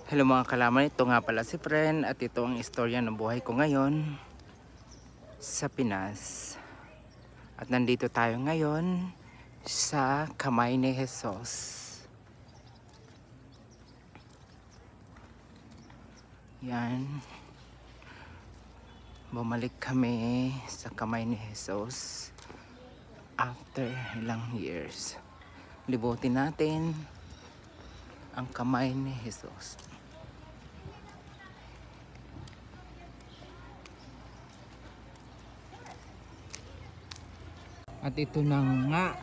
Hello mga kalaman, ito nga pala si Fren at ito ang istorya ng buhay ko ngayon sa Pinas. At nandito tayo ngayon sa Kamay ni Jesus. Yan. Bumalik kami sa Kamay ni Jesus after ilang years. Libutin natin ang Kamay ni Jesus. At ito na nga,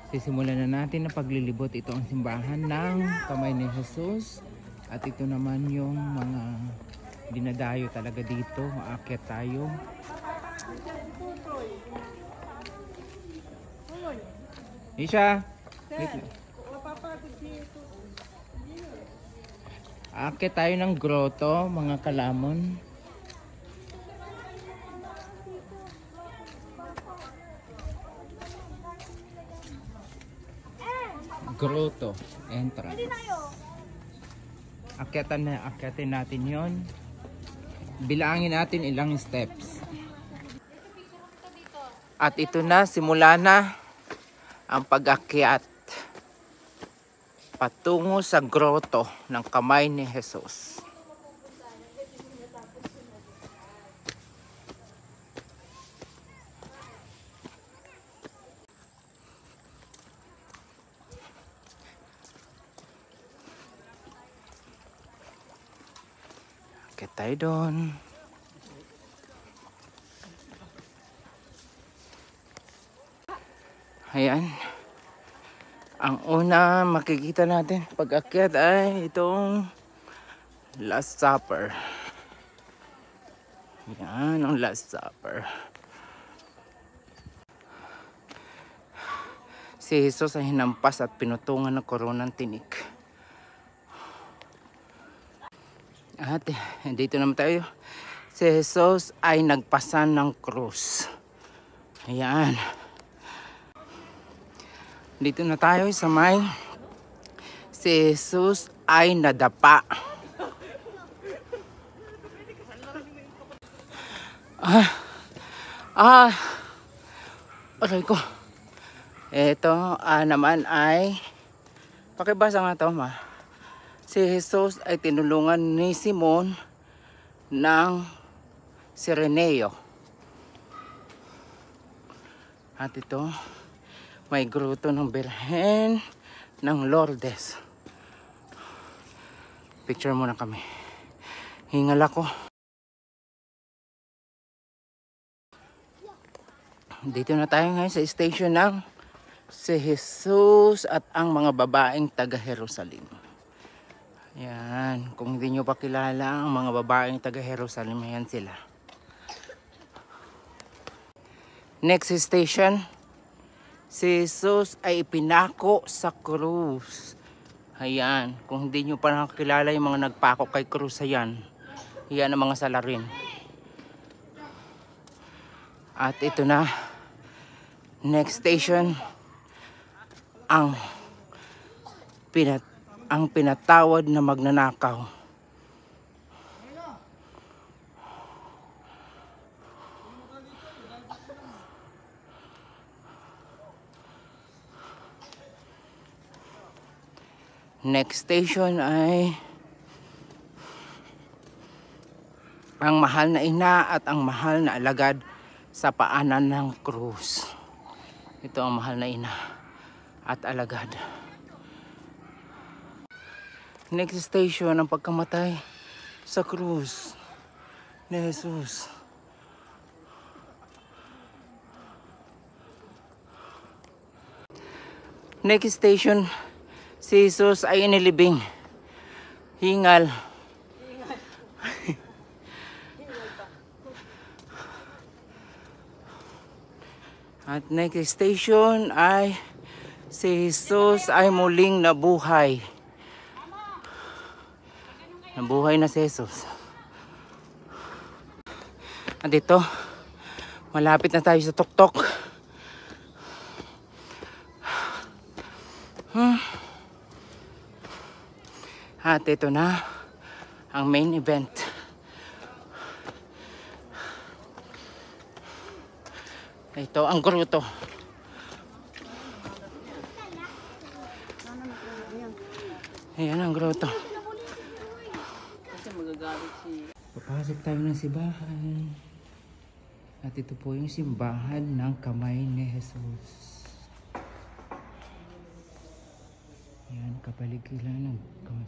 sisimulan na natin ang paglilibot. Ito ang simbahan ng Kamay ni Jesus. At ito naman yung mga dinadayo talaga dito. Aakyat tayo. Isha! Aakyat tayo ng grotto, mga kalamon. Grotto entrance. Akyatin natin yon. Bilangin natin ilang steps. At ito na, simula na ang pag-akyat patungo sa grotto ng Kamay ni Jesus. Akyat tayo doon. Ayan. Ang una makikita natin pag-akyat ay itong Last Supper. Yan ang Last Supper. Si Jesus ay hinampas at pinutungan ng koronang tinik. At dito naman tayo. Si Jesus ay nagpasan ng krus. Ayan. Dito na tayo sa may si Jesus ay nadapa. Aray ko. Ito naman ay pakibasa nga to ma. Si Jesus ay tinulungan ni Simon ng Sireneo. At ito may gruto ng Birhen ng Lourdes. Picture muna kami. Hingal ako. Dito na tayo ngayon sa station ng si Jesus at ang mga babaeng taga Jerusalem. Yan, kung hindi nyo pa kilala ang mga babaeng taga Jerusalem, yan sila. Next station, si Jesus ay ipinako sa krus. Ayan, kung hindi nyo pa nakakilala yung mga nagpako kay krus, ayan. Yan ang mga salarin. At ito na, next station, ang pinatawad na magnanakaw. Next station ay ang mahal na ina at ang mahal na alagad sa paanan ng krus. Ito ang mahal na ina at alagad. Next station, ang pagkamatay sa krus ni Jesus. Next station, si Jesus ay inilibing. Hingal. At next station ay si Jesus ay muling nabuhay. Nabuhay na si Jesus. At dito, malapit na tayo sa tuktok. At ito na ang main event. Ito ang gruto. Ayan ang gruto. Kasi magagalit si... Papasok tayo ng simbahan. At ito po yung simbahan ng kamay ni Jesus. Ayan, kapaligiran ng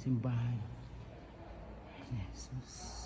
simbahan ni Jesus.